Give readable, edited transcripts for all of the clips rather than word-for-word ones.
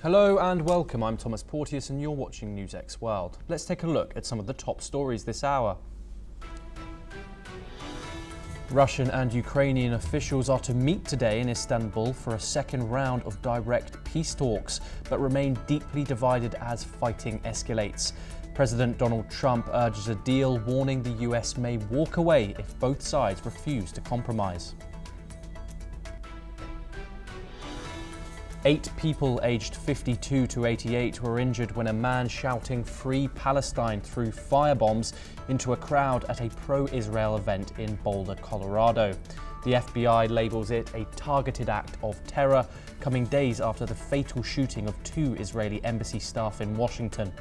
Hello and welcome, I'm Thomas Porteous and you're watching NewsX World. Let's take a look at some of the top stories this hour. Russian and Ukrainian officials are to meet today in Istanbul for a second round of direct peace talks, but remain deeply divided as fighting escalates. President Donald Trump urges a deal, warning the US may walk away if both sides refuse to compromise. 8 people aged 52 to 88 were injured when a man shouting "Free Palestine" threw firebombs into a crowd at a pro-Israel event in Boulder, Colorado. The FBI labels it a targeted act of terror, coming days after the fatal shooting of 2 Israeli embassy staff in Washington.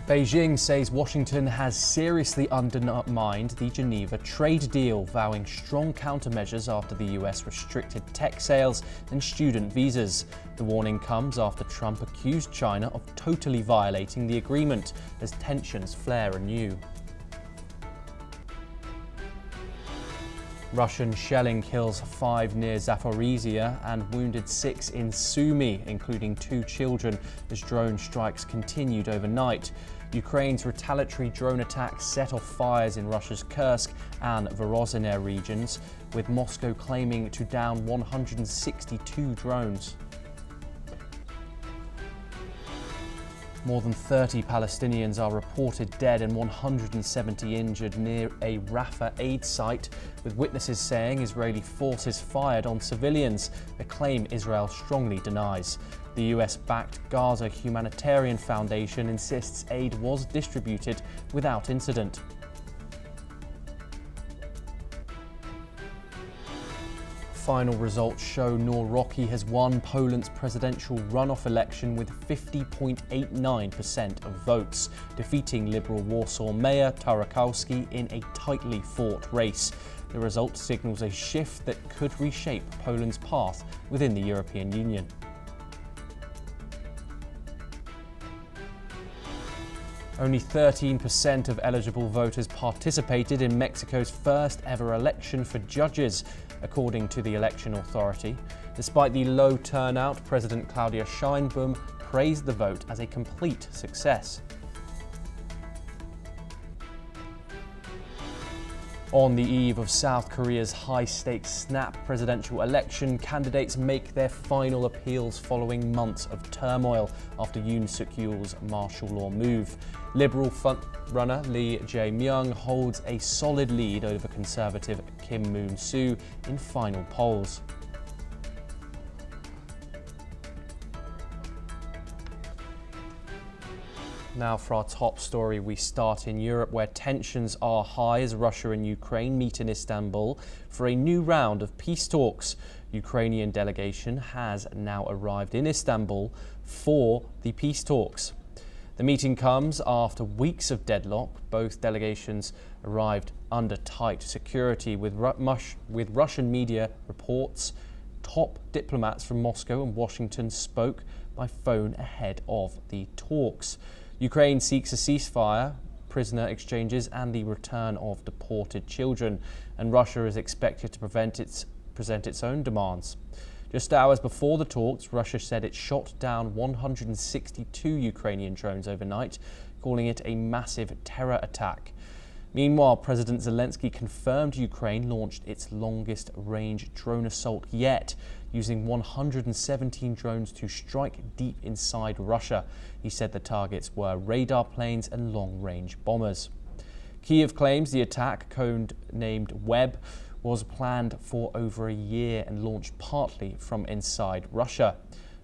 Beijing says Washington has seriously undermined the Geneva trade deal, vowing strong countermeasures after the US restricted tech sales and student visas. The warning comes after Trump accused China of totally violating the agreement as tensions flare anew. Russian shelling kills 5 near Zaporizhia and wounded 6 in Sumy, including 2 children, as drone strikes continued overnight. Ukraine's retaliatory drone attacks set off fires in Russia's Kursk and Vorozhiner regions, with Moscow claiming to down 162 drones. More than 30 Palestinians are reported dead and 170 injured near a Rafah aid site, with witnesses saying Israeli forces fired on civilians, a claim Israel strongly denies. The US-backed Gaza Humanitarian Foundation insists aid was distributed without incident. Final results show Nawrocki has won Poland's presidential runoff election with 50.89% of votes, defeating Liberal Warsaw Mayor Tarakowski in a tightly fought race. The result signals a shift that could reshape Poland's path within the European Union. Only 13% of eligible voters participated in Mexico's first ever election for judges, according to the election authority. Despite the low turnout, President Claudia Sheinbaum praised the vote as a complete success. On the eve of South Korea's high-stakes snap presidential election, candidates make their final appeals following months of turmoil after Yoon Suk-yeol's martial law move. Liberal frontrunner Lee Jae-myung holds a solid lead over conservative Kim Moon-soo in final polls. Now for our top story, we start in Europe, where tensions are high as Russia and Ukraine meet in Istanbul for a new round of peace talks. Ukrainian delegation has now arrived in Istanbul for the peace talks. The meeting comes after weeks of deadlock. Both delegations arrived under tight security, with Russian media reports top diplomats from Moscow and Washington spoke by phone ahead of the talks. Ukraine seeks a ceasefire, prisoner exchanges and the return of deported children, and Russia is expected to present its own demands. Just hours before the talks, Russia said it shot down 162 Ukrainian drones overnight, calling it a massive terror attack. Meanwhile, President Zelensky confirmed Ukraine launched its longest-range drone assault yet, using 117 drones to strike deep inside Russia. He said the targets were radar planes and long-range bombers. Kyiv claims the attack, code-named Web, was planned for over a year and launched partly from inside Russia.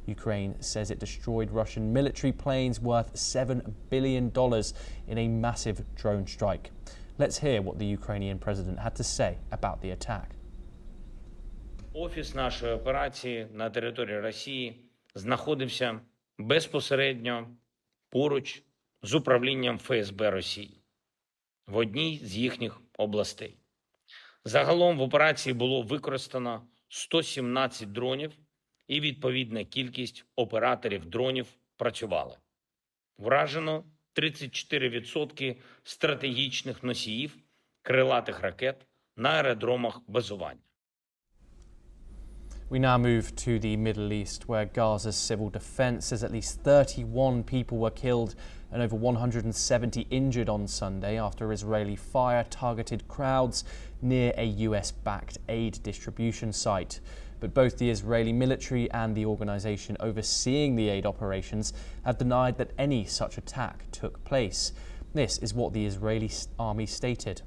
Ukraine says it destroyed Russian military planes worth $7 billion in a massive drone strike. Let's hear what the Ukrainian president had to say about the attack. Офіс нашої операції на території Росії знаходився безпосередньо поруч з управлінням ФСБ Росії в одній з їхніх областей. Загалом в операції було використано 117 дронів і відповідна кількість операторів дронів працювали. Вражено 34% стратегічних носіїв крилатих ракет на аеродромах базування. We now move to the Middle East, where Gaza's civil defense says at least 31 people were killed and over 170 injured on Sunday after Israeli fire targeted crowds near a US-backed aid distribution site. But both the Israeli military and the organization overseeing the aid operations have denied that any such attack took place. This is what the Israeli army stated.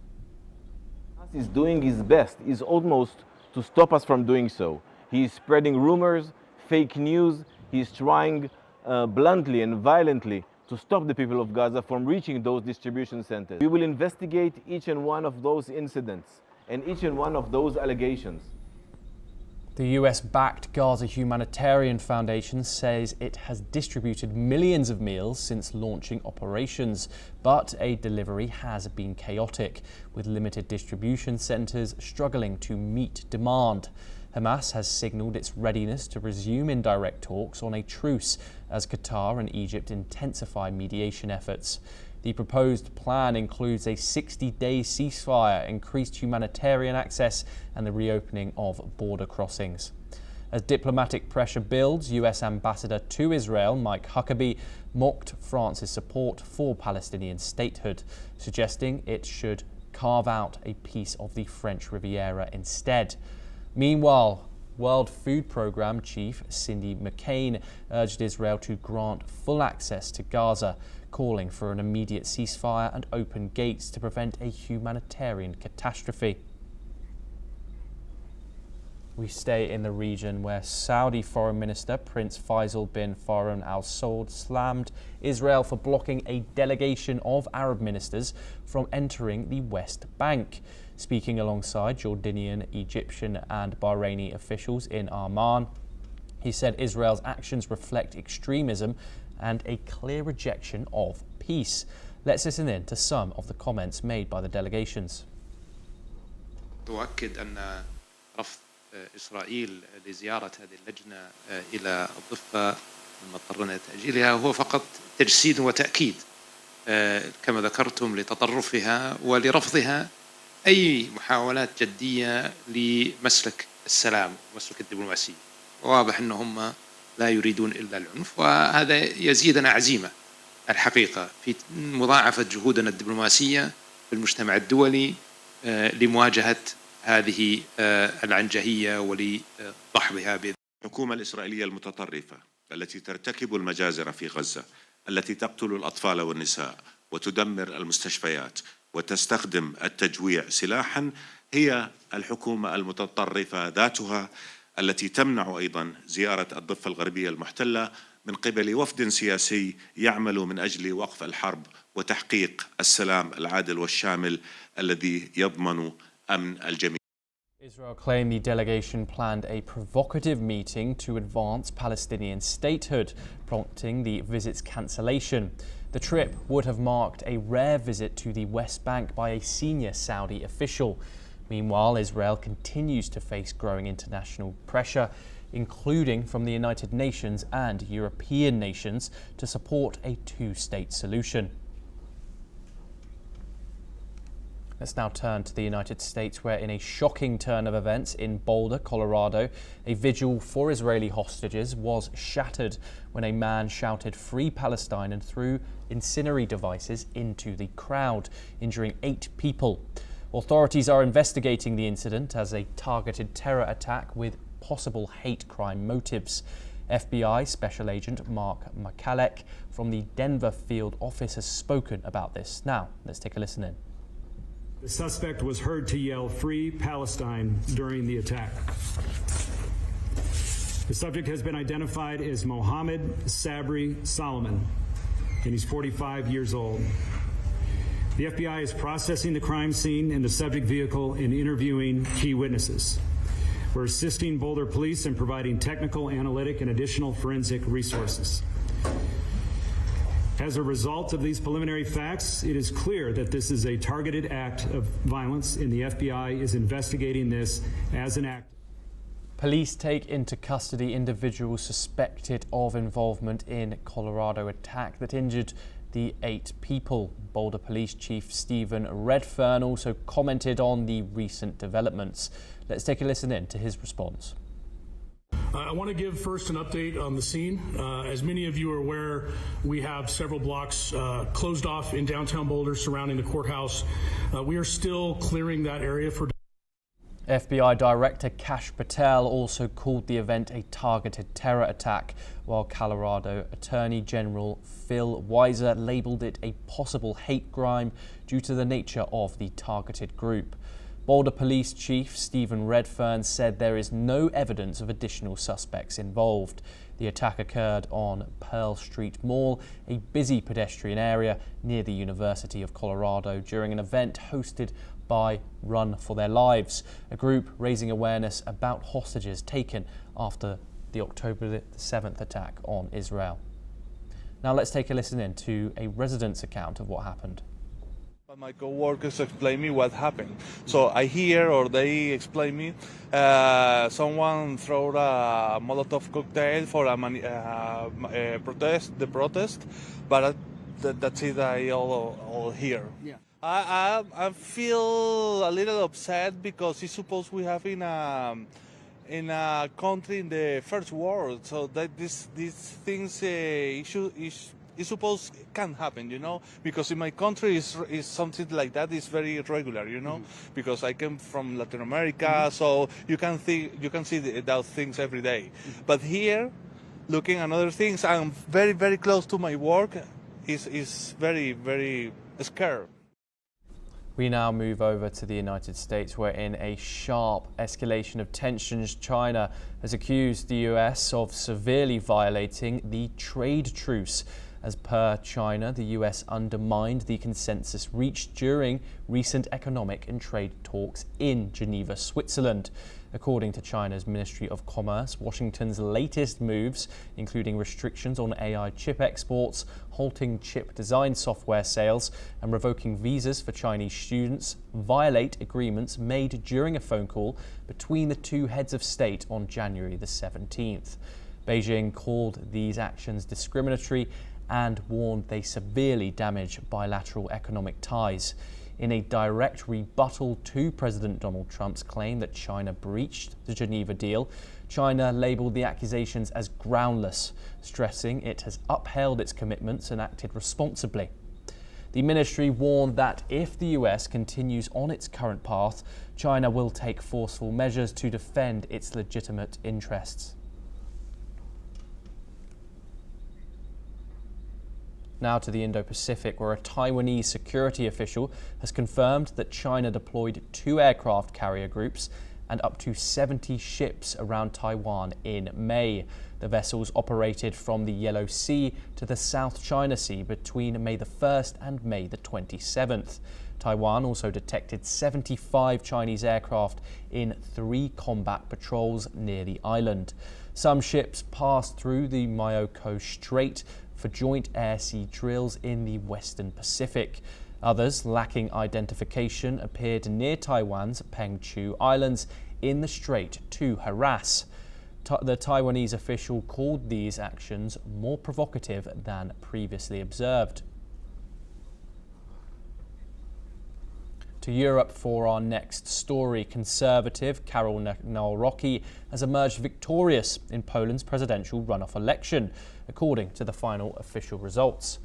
Is doing his best, is almost to stop us from doing so. He is spreading rumors, fake news. He is trying bluntly and violently to stop the people of Gaza from reaching those distribution centers. We will investigate each and one of those incidents and each and one of those allegations. The US-backed Gaza Humanitarian Foundation says it has distributed millions of meals since launching operations, but aid delivery has been chaotic, with limited distribution centres struggling to meet demand. Hamas has signalled its readiness to resume indirect talks on a truce as Qatar and Egypt intensify mediation efforts. The proposed plan includes a 60-day ceasefire, increased humanitarian access and the reopening of border crossings. As diplomatic pressure builds, US Ambassador to Israel Mike Huckabee mocked France's support for Palestinian statehood, suggesting it should carve out a piece of the French Riviera instead. Meanwhile, World Food Programme Chief Cindy McCain urged Israel to grant full access to Gaza, calling for an immediate ceasefire and open gates to prevent a humanitarian catastrophe. We stay in the region where Saudi Foreign Minister Prince Faisal bin Farhan Al Saud slammed Israel for blocking a delegation of Arab ministers from entering the West Bank. Speaking alongside Jordanian, Egyptian and Bahraini officials in Amman, he said Israel's actions reflect extremism and a clear rejection of peace. Let's listen in to some of the comments made by the delegations. تؤكد أن رفض إسرائيل لزيارة هذه اللجنة إلى الضفة المضطرين لتأجيلها هو فقط تجسيد وتأكيد كما ذكرتم لتطرفها ولرفضها أي محاولات جدية لمسلك السلام ومسلك الدبلوماسية. واضح أنهم لا يريدون إلا العنف، وهذا يزيدنا عزيمة الحقيقة في مضاعفة جهودنا الدبلوماسية في المجتمع الدولي لمواجهة هذه العنجهية ولدحضها. الحكومة الإسرائيلية المتطرفة التي ترتكب المجازر في غزة، التي تقتل الأطفال والنساء وتدمر المستشفيات وتستخدم التجويع سلاحا، هي الحكومة المتطرفة ذاتها التي تمنع أيضا زيارة الضفة الغربية المحتلة من قبل وفد سياسي يعمل من أجل وقف الحرب وتحقيق السلام العادل والشامل الذي يضمن أمن الجميع. Israel claimed the delegation planned a provocative meeting to advance Palestinian statehood, prompting the visit's cancellation. The trip would have marked a rare visit to the West Bank by a senior Saudi official. Meanwhile, Israel continues to face growing international pressure, including from the United Nations and European nations, to support a two-state solution. Let's now turn to the United States, where in a shocking turn of events in Boulder, Colorado, a vigil for Israeli hostages was shattered when a man shouted "Free Palestine" and threw incendiary devices into the crowd, injuring 8 people. Authorities are investigating the incident as a targeted terror attack with possible hate crime motives. FBI Special Agent Mark McCalleck from the Denver field office has spoken about this. Now, let's take a listen in. The suspect was heard to yell "Free Palestine" during the attack. The subject has been identified as Mohammed Sabri Solomon, and he's 45 years old. The FBI is processing the crime scene and the subject vehicle and interviewing key witnesses. We're assisting Boulder Police in providing technical, analytic, and additional forensic resources. As a result of these preliminary facts, it is clear that this is a targeted act of violence, and the FBI is investigating this as an act. Police take into custody individuals suspected of involvement in Colorado attack that injured the 8 people. Boulder Police Chief Stephen Redfern also commented on the recent developments. Let's take a listen in to his response. I want to give first an update on the scene. As many of you are aware, we have several blocks closed off in downtown Boulder surrounding the courthouse. We are still clearing that area for FBI Director Kash Patel also called the event a targeted terror attack, while Colorado Attorney General Phil Weiser labeled it a possible hate crime due to the nature of the targeted group. Boulder Police Chief Stephen Redfern said there is no evidence of additional suspects involved. The attack occurred on Pearl Street Mall, a busy pedestrian area near the University of Colorado, during an event hosted by Run for Their Lives, a group raising awareness about hostages taken after the October 7th attack on Israel. Now let's take a listen in to a resident's account of what happened. But my co-workers explain me what happened. So I hear, or they explain me, someone threw a Molotov cocktail for a protest, but that's it. I all hear. Yeah. I feel a little upset because it's supposed we have in a country in the first world, so that these things is supposed can happen, you know, because in my country is something like that is very regular, you know, because I came from Latin America, so you can see those things every day. But here, looking at other things, I'm very, very close to my work. Is very, very scared. We now move over to the United States, where in a sharp escalation of tensions, China has accused the US of severely violating the trade truce. As per China, the US undermined the consensus reached during recent economic and trade talks in Geneva, Switzerland. According to China's Ministry of Commerce, Washington's latest moves, including restrictions on AI chip exports, halting chip design software sales, and revoking visas for Chinese students, violate agreements made during a phone call between the two heads of state on January the 17th. Beijing called these actions discriminatory and warned they severely damage bilateral economic ties. In a direct rebuttal to President Donald Trump's claim that China breached the Geneva deal, China labelled the accusations as groundless, stressing it has upheld its commitments and acted responsibly. The ministry warned that if the US continues on its current path, China will take forceful measures to defend its legitimate interests. Now to the Indo-Pacific, where a Taiwanese security official has confirmed that China deployed 2 aircraft carrier groups and up to 70 ships around Taiwan in May. The vessels operated from the Yellow Sea to the South China Sea between May the 1st and May the 27th. Taiwan also detected 75 Chinese aircraft in 3 combat patrols near the island. Some ships passed through the Myoko Strait for joint air-sea drills in the Western Pacific. Others, lacking identification, appeared near Taiwan's Pengchu Islands in the strait to harass. The Taiwanese official called these actions more provocative than previously observed. To Europe for our next story. Conservative Karol Nawrocki has emerged victorious in Poland's presidential runoff election, according to the final official results.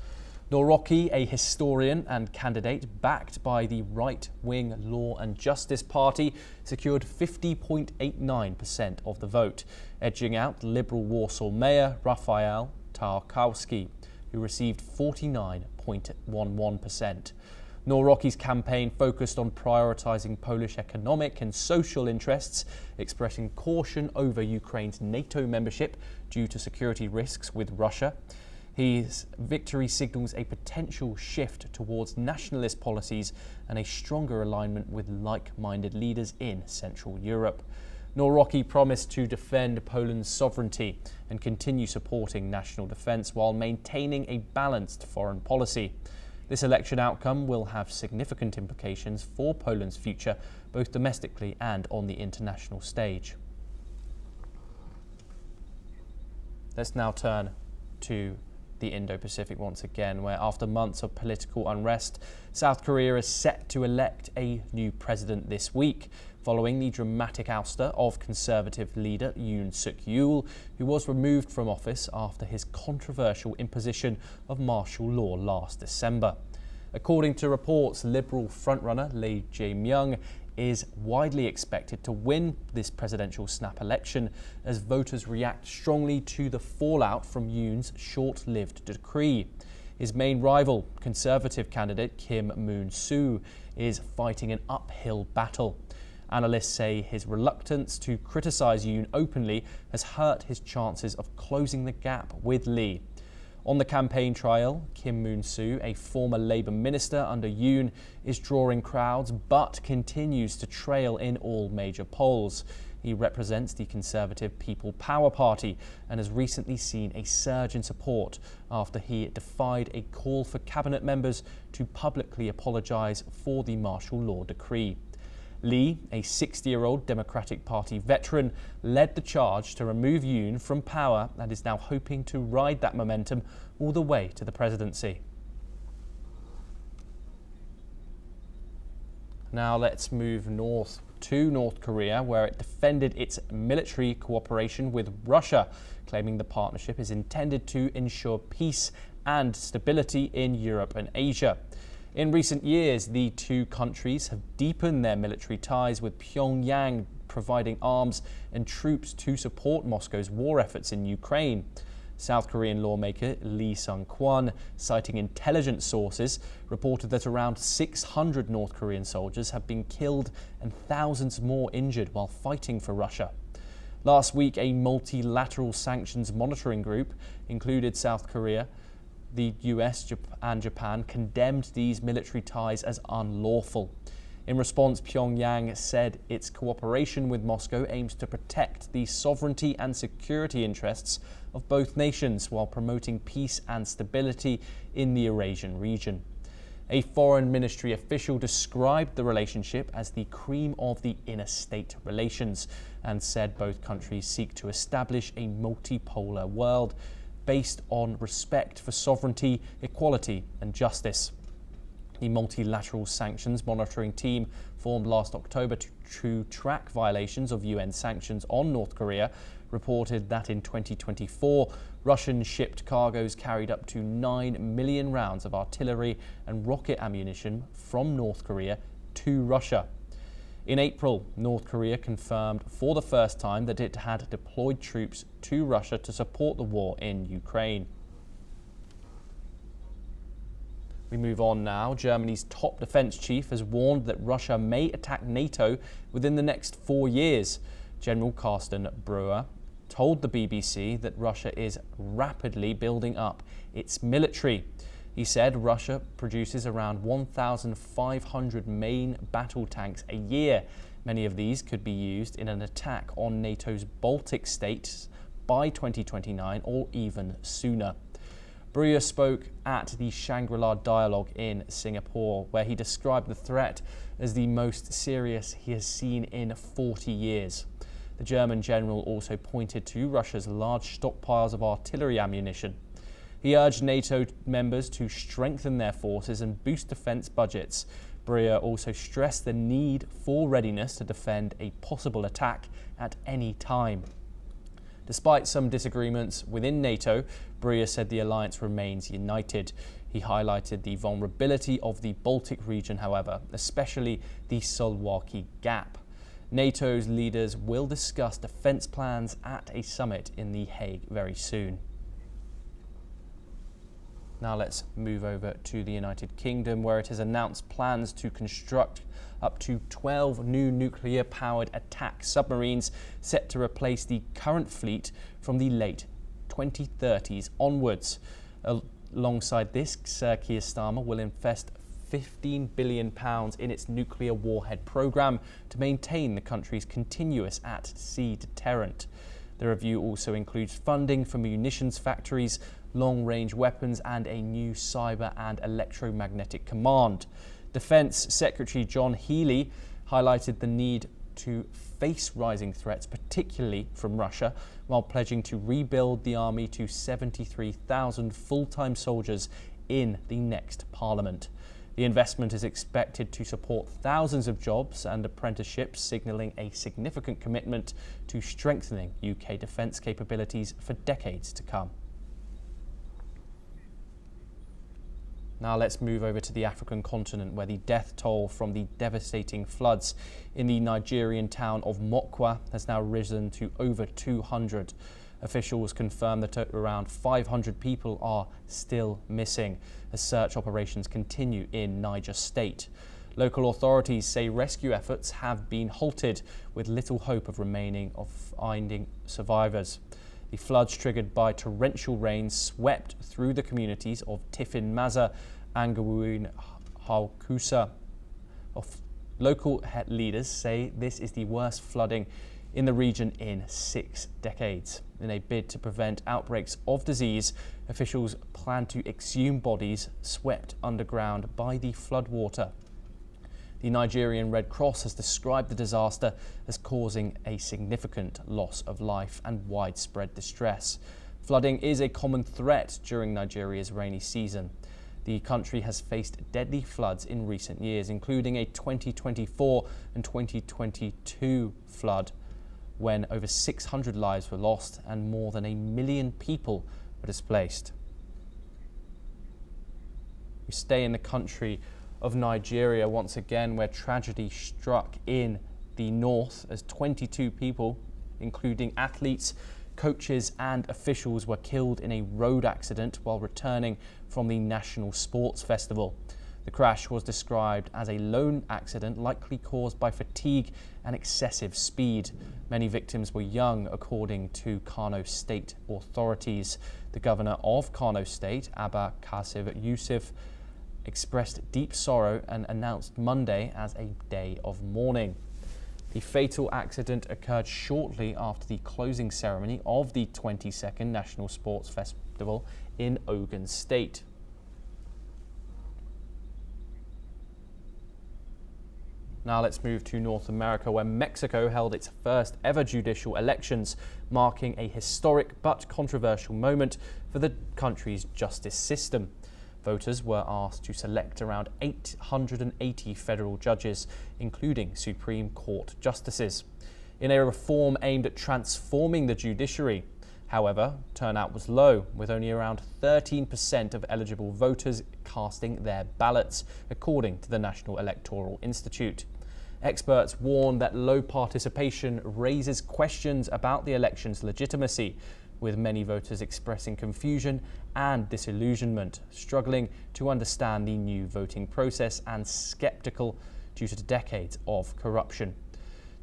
Nawrocki, a historian and candidate backed by the right-wing Law and Justice Party, secured 50.89% of the vote, edging out Liberal Warsaw Mayor Rafał Tarkowski, who received 49.11%. Nawrocki's campaign focused on prioritising Polish economic and social interests, expressing caution over Ukraine's NATO membership due to security risks with Russia. His victory signals a potential shift towards nationalist policies and a stronger alignment with like-minded leaders in Central Europe. Nawrocki promised to defend Poland's sovereignty and continue supporting national defence while maintaining a balanced foreign policy. This election outcome will have significant implications for Poland's future, both domestically and on the international stage. Let's now turn to the Indo-Pacific once again, where after months of political unrest, South Korea is set to elect a new president this week, following the dramatic ouster of Conservative leader Yoon Suk-yeol, who was removed from office after his controversial imposition of martial law last December. According to reports, Liberal frontrunner Lee Jae-myung is widely expected to win this presidential snap election as voters react strongly to the fallout from Yoon's short-lived decree. His main rival, Conservative candidate Kim Moon-soo, is fighting an uphill battle. Analysts say his reluctance to criticise Yoon openly has hurt his chances of closing the gap with Lee. On the campaign trail, Kim Moon-soo, a former Labour minister under Yoon, is drawing crowds but continues to trail in all major polls. He represents the Conservative People Power Party and has recently seen a surge in support after he defied a call for cabinet members to publicly apologise for the martial law decree. Lee, a 60-year-old Democratic Party veteran, led the charge to remove Yoon from power and is now hoping to ride that momentum all the way to the presidency. Now let's move north to North Korea, where it defended its military cooperation with Russia, claiming the partnership is intended to ensure peace and stability in Europe and Asia. In recent years, the two countries have deepened their military ties, with Pyongyang providing arms and troops to support Moscow's war efforts in Ukraine. South Korean lawmaker Lee Sung-kwon, citing intelligence sources, reported that around 600 North Korean soldiers have been killed and thousands more injured while fighting for Russia. Last week, a multilateral sanctions monitoring group included South Korea. The US and Japan condemned these military ties as unlawful. In response, Pyongyang said its cooperation with Moscow aims to protect the sovereignty and security interests of both nations while promoting peace and stability in the Eurasian region. A foreign ministry official described the relationship as the cream of the inner-state relations and said both countries seek to establish a multipolar world based on respect for sovereignty, equality and justice. The multilateral sanctions monitoring team formed last October to track violations of UN sanctions on North Korea reported that in 2024, Russian shipped cargoes carried up to 9 million rounds of artillery and rocket ammunition from North Korea to Russia. In April, North Korea confirmed for the first time that it had deployed troops to Russia to support the war in Ukraine. We move on now. Germany's top defence chief has warned that Russia may attack NATO within the next 4 years. General Carsten Breuer told the BBC that Russia is rapidly building up its military. He said Russia produces around 1,500 main battle tanks a year. Many of these could be used in an attack on NATO's Baltic states by 2029 or even sooner. Breuer spoke at the Shangri-La Dialogue in Singapore, where he described the threat as the most serious he has seen in 40 years. The German general also pointed to Russia's large stockpiles of artillery ammunition. He urged NATO members to strengthen their forces and boost defence budgets. Breuer also stressed the need for readiness to defend a possible attack at any time. Despite some disagreements within NATO, Breuer said the alliance remains united. He highlighted the vulnerability of the Baltic region, however, especially the Suwałki Gap. NATO's leaders will discuss defence plans at a summit in The Hague very soon. Now let's move over to the United Kingdom, where it has announced plans to construct up to 12 new nuclear-powered attack submarines set to replace the current fleet from the late 2030s onwards. Alongside this, Sir Keir Starmer will invest £15 billion in its nuclear warhead programme to maintain the country's continuous at-sea deterrent. The review also includes funding for munitions factories, long-range weapons and a new cyber and electromagnetic command. Defence Secretary John Healey highlighted the need to face rising threats, particularly from Russia, while pledging to rebuild the army to 73,000 full-time soldiers in the next parliament. The investment is expected to support thousands of jobs and apprenticeships, signalling a significant commitment to strengthening UK defence capabilities for decades to come. Now let's move over to the African continent, where the death toll from the devastating floods in the Nigerian town of Mokwa has now risen to over 200. Officials confirm that around 500 people are still missing as search operations continue in Niger State. Local authorities say rescue efforts have been halted, with little hope of finding survivors. The floods triggered by torrential rains swept through the communities of Tifin Maza and Gawun Haukusa. Local leaders say this is the worst flooding in the region in 6 decades. In a bid to prevent outbreaks of disease, officials plan to exhume bodies swept underground by the floodwater. The Nigerian Red Cross has described the disaster as causing a significant loss of life and widespread distress. Flooding is a common threat during Nigeria's rainy season. The country has faced deadly floods in recent years, including a 2024 and 2022 flood, when over 600 lives were lost and more than 1 million people were displaced. We stay in the country of Nigeria once again, where tragedy struck in the north as 22 people, including athletes, coaches and officials, were killed in a road accident while returning from the National Sports Festival. The crash was described as a lone accident likely caused by fatigue and excessive speed. Many victims were young, according to Kano state authorities. The governor of Kano state, Abba Kasif Yusuf, expressed deep sorrow and announced Monday as a day of mourning. The fatal accident occurred shortly after the closing ceremony of the 22nd National Sports Festival in Ogun State. Now let's move to North America, where Mexico held its first ever judicial elections, marking a historic but controversial moment for the country's justice system. Voters were asked to select around 880 federal judges, including Supreme Court justices, in a reform aimed at transforming the judiciary. However, turnout was low, with only around 13% of eligible voters casting their ballots, according to the National Electoral Institute. Experts warn that low participation raises questions about the election's legitimacy, with many voters expressing confusion and disillusionment, struggling to understand the new voting process and skeptical due to decades of corruption.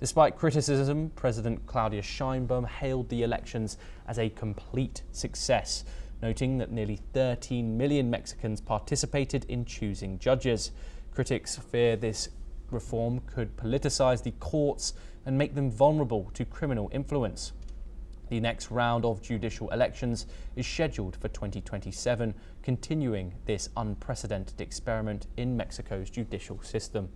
Despite criticism, President Claudia Sheinbaum hailed the elections as a complete success, noting that nearly 13 million Mexicans participated in choosing judges. Critics fear this reform could politicize the courts and make them vulnerable to criminal influence. The next round of judicial elections is scheduled for 2027, continuing this unprecedented experiment in Mexico's judicial system.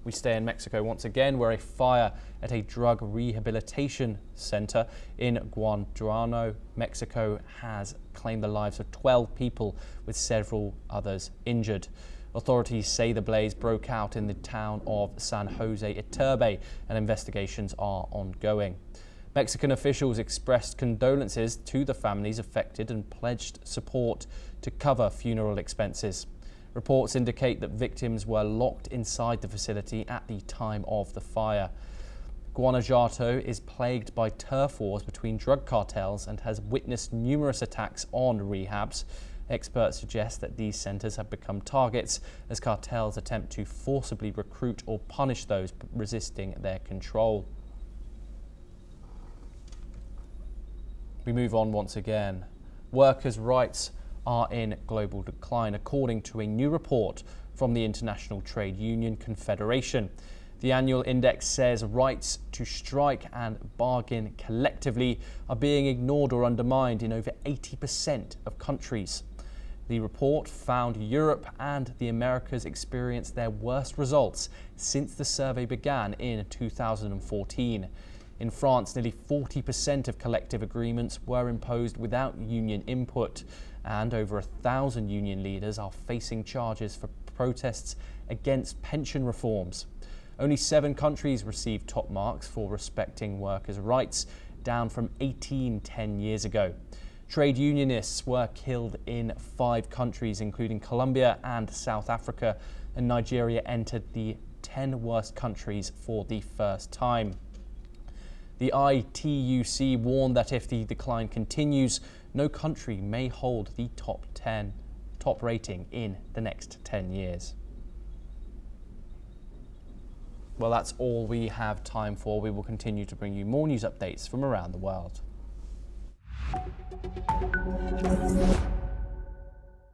We stay in Mexico once again, where a fire at a drug rehabilitation center in Guanajuato, Mexico, has claimed the lives of 12 people, with several others injured. Authorities say the blaze broke out in the town of San Jose Iturbe, and investigations are ongoing. Mexican officials expressed condolences to the families affected and pledged support to cover funeral expenses. Reports indicate that victims were locked inside the facility at the time of the fire. Guanajuato is plagued by turf wars between drug cartels and has witnessed numerous attacks on rehabs. Experts suggest that these centers have become targets as cartels attempt to forcibly recruit or punish those resisting their control. We move on once again. Workers' rights are in global decline, according to a new report from the International Trade Union Confederation. The annual index says rights to strike and bargain collectively are being ignored or undermined in over 80% of countries. The report found Europe and the Americas experienced their worst results since the survey began in 2014. In France, nearly 40% of collective agreements were imposed without union input, and over 1,000 union leaders are facing charges for protests against pension reforms. Only 7 countries received top marks for respecting workers' rights, down from 18 10 years ago. Trade unionists were killed in 5 countries, including Colombia and South Africa, and Nigeria entered the 10 worst countries for the first time. The ITUC warned that if the decline continues, no country may hold the top rating in the next 10 years. Well, that's all we have time for. We will continue to bring you more news updates from around the world.